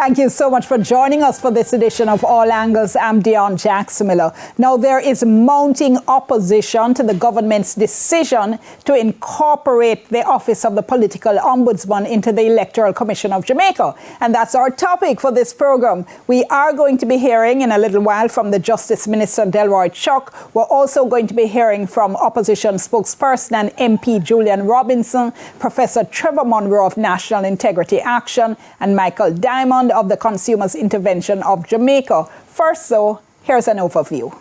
Thank you so much for joining us for this edition of All Angles. I'm Dion Jackson-Miller. Now, there is mounting opposition to the government's decision to incorporate the Office of the Political Ombudsman into the Electoral Commission of Jamaica. And that's our topic for this program. We are going to be hearing in a little while from the Justice Minister, Delroy Chuck. We're also going to be hearing from opposition spokesperson and MP Julian Robinson, Professor Trevor Monroe of National Integrity Action, and Michael Diamond of the Consumers Intervention of Jamaica. First, though, here's an overview.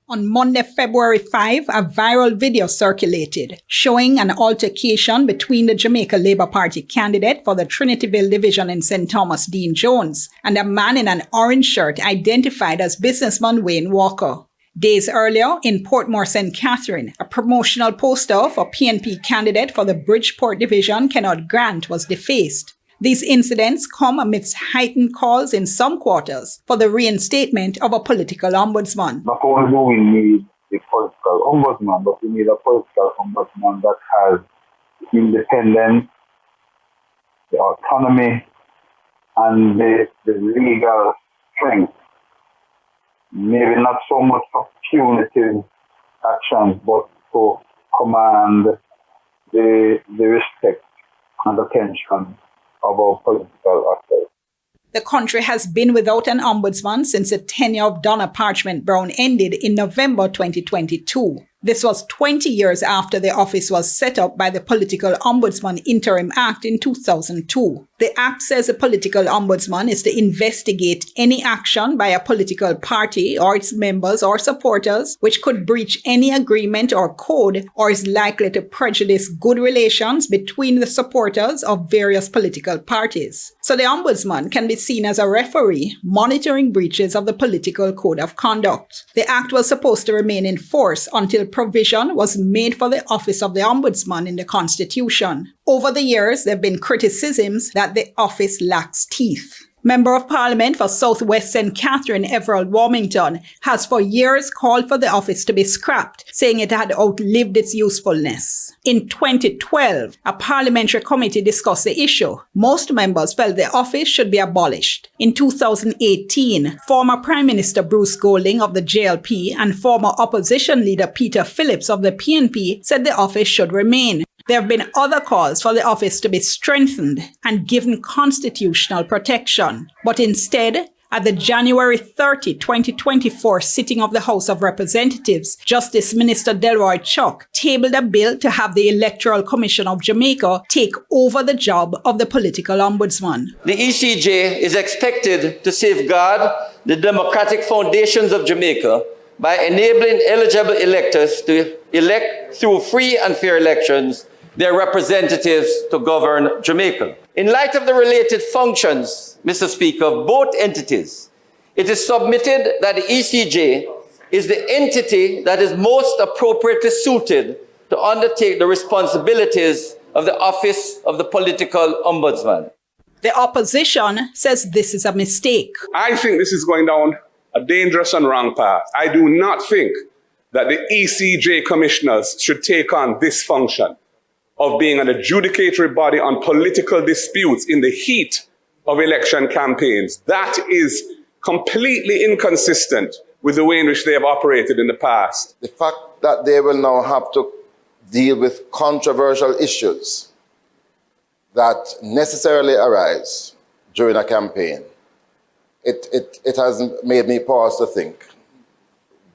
On Monday, February 5, a viral video circulated showing an altercation between the Jamaica Labour Party candidate for the Trinityville division in St. Thomas, Dean Jones, and a man in an orange shirt identified as businessman Wayne Walker. Days earlier, in Portmore, St. Catherine, a promotional poster for PNP candidate for the Bridgeport division, Kenneth Grant, was defaced. These incidents come amidst heightened calls in some quarters for the reinstatement of a political ombudsman. Not only do we need a political ombudsman, but we need a political ombudsman that has independence, the autonomy, and the legal strength. Maybe not so much for punitive actions, but to command the respect and attention of our political actors. The country has been without an ombudsman since the tenure of Donna Parchment Brown ended in November 2022. This was 20 years after the office was set up by the Political Ombudsman Interim Act in 2002. The Act says the political ombudsman is to investigate any action by a political party or its members or supporters which could breach any agreement or code or is likely to prejudice good relations between the supporters of various political parties. So the ombudsman can be seen as a referee monitoring breaches of the political code of conduct. The Act was supposed to remain in force until provision was made for the office of the ombudsman in the Constitution. Over the years, there have been criticisms that the office lacks teeth. Member of Parliament for South West St. Catherine, Everald Warmington, has for years called for the office to be scrapped, saying it had outlived its usefulness. In 2012, a parliamentary committee discussed the issue. Most members felt the office should be abolished. In 2018, former Prime Minister Bruce Golding of the JLP and former opposition leader Peter Phillips of the PNP said the office should remain. There have been other calls for the office to be strengthened and given constitutional protection. But instead, at the January 30, 2024 sitting of the House of Representatives, Justice Minister Delroy Chuck tabled a bill to have the Electoral Commission of Jamaica take over the job of the political ombudsman. The ECJ is expected to safeguard the democratic foundations of Jamaica by enabling eligible electors to elect through free and fair elections their representatives to govern Jamaica. In light of the related functions, Mr. Speaker, of both entities, it is submitted that the ECJ is the entity that is most appropriately suited to undertake the responsibilities of the Office of the Political Ombudsman. The opposition says this is a mistake. I think this is going down a dangerous and wrong path. I do not think that the ECJ commissioners should take on this function of being an adjudicatory body on political disputes in the heat of election campaigns. That is completely inconsistent with the way in which they have operated in the past. The fact that they will now have to deal with controversial issues that necessarily arise during a campaign, it has made me pause to think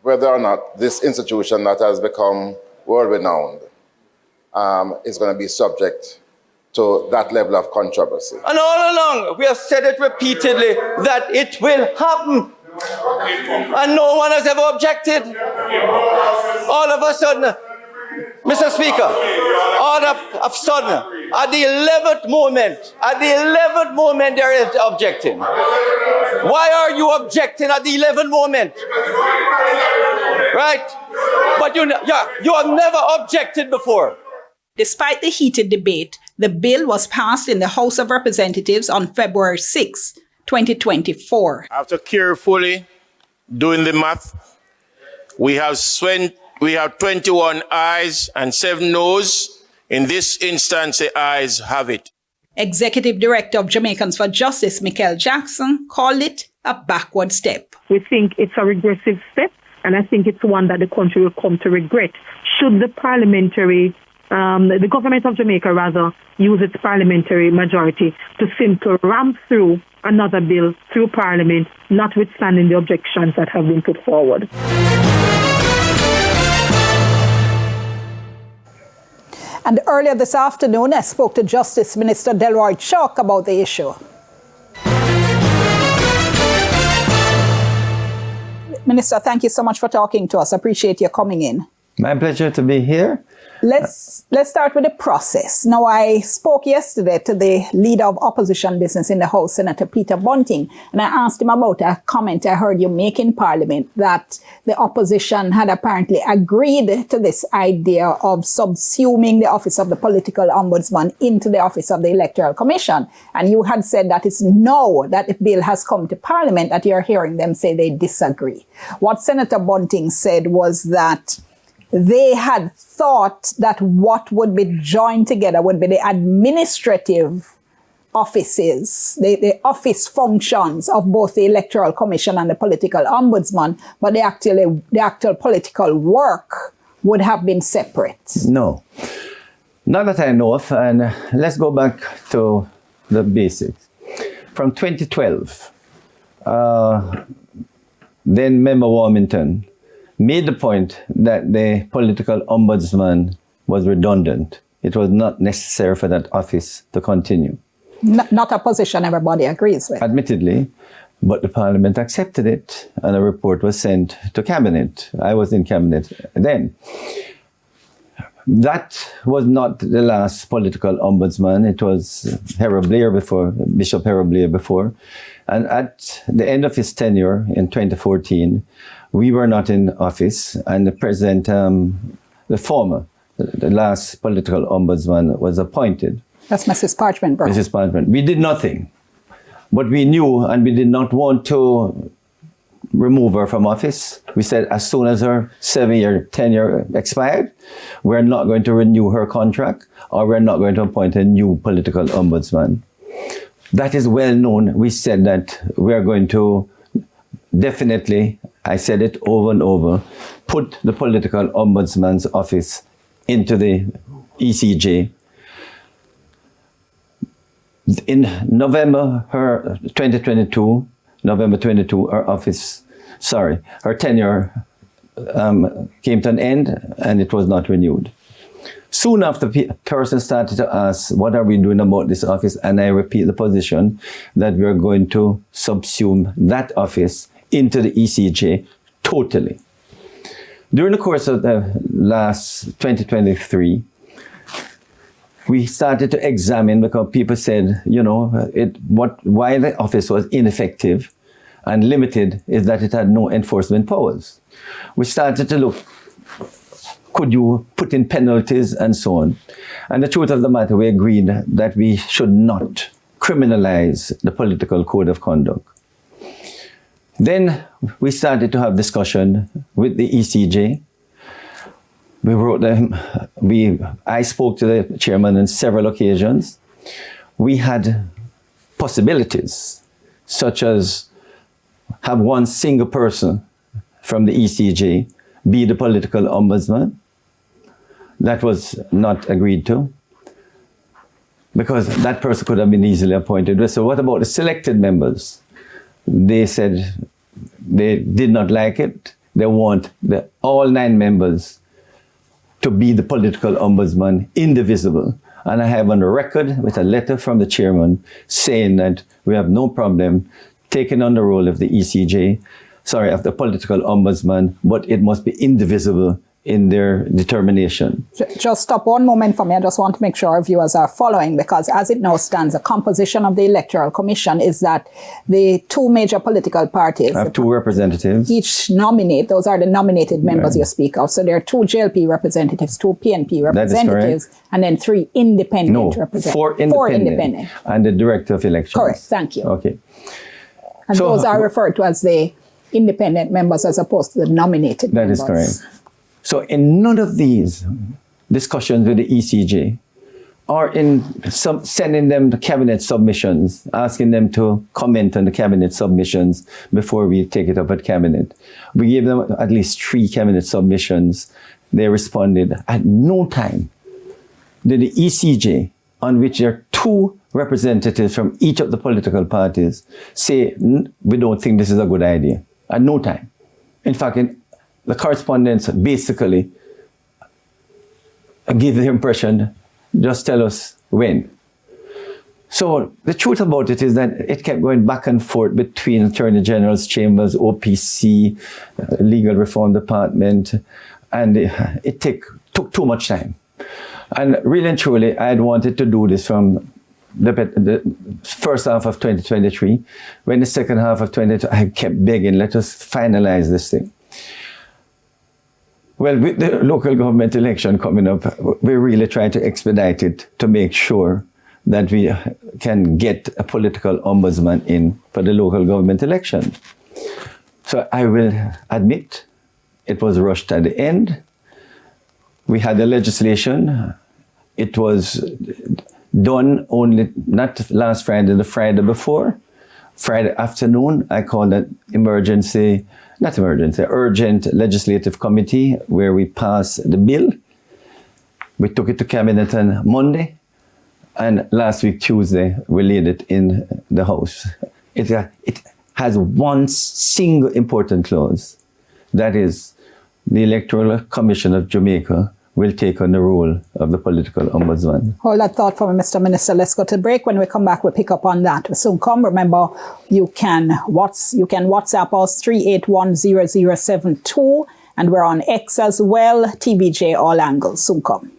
whether or not this institution that has become world-renowned is going to be subject to that level of controversy. And all along, we have said it repeatedly that it will happen. And no one has ever objected. All of a sudden, Mr. Speaker, all of a sudden, at the 11th moment, there is objecting. Why are you objecting at the 11th moment? Right? But you have never objected before. Despite the heated debate, the bill was passed in the House of Representatives on February 6, 2024. After carefully doing the math, we have 21 ayes and 7 noes In this instance, the ayes have it. Executive Director of Jamaicans for Justice, Michael Jackson, called it a backward step. We think it's a regressive step, and I think it's one that the country will come to regret. Should the the government of Jamaica rather, use its parliamentary majority to simply ram through another bill through Parliament, notwithstanding the objections that have been put forward. And earlier this afternoon, I spoke to Justice Minister Delroy Chalk about the issue. Minister, thank you so much for talking to us. I appreciate you coming in. My pleasure to be here. Let's start with the process. Now, I spoke yesterday to the leader of opposition business in the House, Senator Peter Bunting, and I asked him about a comment I heard you make in Parliament that the opposition had apparently agreed to this idea of subsuming the office of the political ombudsman into the office of the Electoral Commission. And you had said that it's now that the bill has come to Parliament that you're hearing them say they disagree. What Senator Bunting said was that they had thought that what would be joined together would be the administrative offices, the office functions of both the Electoral Commission and the political ombudsman, but the actual political work would have been separate. No, not that I know of. And let's go back to the basics. From 2012, then Member Warmington made the point that the political ombudsman was redundant. It was not necessary for that office to continue. Not a position everybody agrees with. Admittedly, but the Parliament accepted it and a report was sent to Cabinet. I was in Cabinet then. That was not the last political ombudsman. It was Harold Blair before, Bishop Harold Blair before. And at the end of his tenure in 2014, we were not in office, and the present, the last political ombudsman was appointed. That's Mrs. Parchment Brown. Mrs. Parchment. We did nothing, but we knew, and we did not want to remove her from office. We said as soon as her 7-year tenure expired, we're not going to renew her contract, or we're not going to appoint a new political ombudsman. That is well known. We said that we are going to definitely, I said it over and over, put the political ombudsman's office into the ECJ. In November 2022, her tenure came to an end and it was not renewed. Soon after, person started to ask, what are we doing about this office? And I repeat the position that we are going to subsume that office into the ECJ totally. During the course of the last 2023, we started to examine, because people said, why the office was ineffective and limited is that it had no enforcement powers. We started to look, could you put in penalties and so on? And the truth of the matter, we agreed that we should not criminalize the political code of conduct. Then we started to have discussion with the ECJ. We wrote them. I spoke to the chairman on several occasions. We had possibilities, such as have one single person from the ECJ be the political ombudsman. That was not agreed to, because that person could have been easily appointed. So what about the selected members? They said they did not like it. They want all 9 members to be the political ombudsman, indivisible. And I have on the record with a letter from the chairman saying that we have no problem taking on the role of the of the political ombudsman, but it must be indivisible in their determination. Just stop one moment for me. I just want to make sure our viewers are following, because as it now stands, the composition of the Electoral Commission is that the 2 major political parties have 2 representatives. Each nominate, those are the nominated members you speak of. So there are 2 JLP representatives, 2 PNP representatives, and then 3 independent representatives. 4 independent. And the director of elections. Correct, thank you. Okay. And so, those are referred to as the independent members as opposed to the nominated members. That is correct. So in none of these discussions with the ECJ, or in sending them the cabinet submissions, asking them to comment on the cabinet submissions before we take it up at cabinet. We gave them at least 3 cabinet submissions. They responded. At no time did the ECJ, on which there are 2 representatives from each of the political parties, say, we don't think this is a good idea. At no time. In fact, the correspondence basically give the impression, just tell us when. So the truth about it is that it kept going back and forth between Attorney General's chambers, OPC, Legal Reform Department, and it took too much time. And really and truly, I had wanted to do this from the first half of 2023. When the second half of 2022, I kept begging, let us finalize this thing. Well, with the local government election coming up, we're really trying to expedite it to make sure that we can get a political ombudsman in for the local government election. So I will admit it was rushed at the end. We had the legislation. It was done only, not last Friday, the Friday before. Friday afternoon, I called an urgent legislative committee where we passed the bill. We took it to cabinet on Monday, and last week, Tuesday, we laid it in the House. It has one single important clause. That is, the Electoral Commission of Jamaica will take on the role of the political ombudsman. Hold that thought for me, Mr. Minister. Let's go to break. When we come back, we'll pick up on that. We'll soon come. Remember, you can WhatsApp us 3810072, and we're on X as well, TVJ All Angles. Soon come.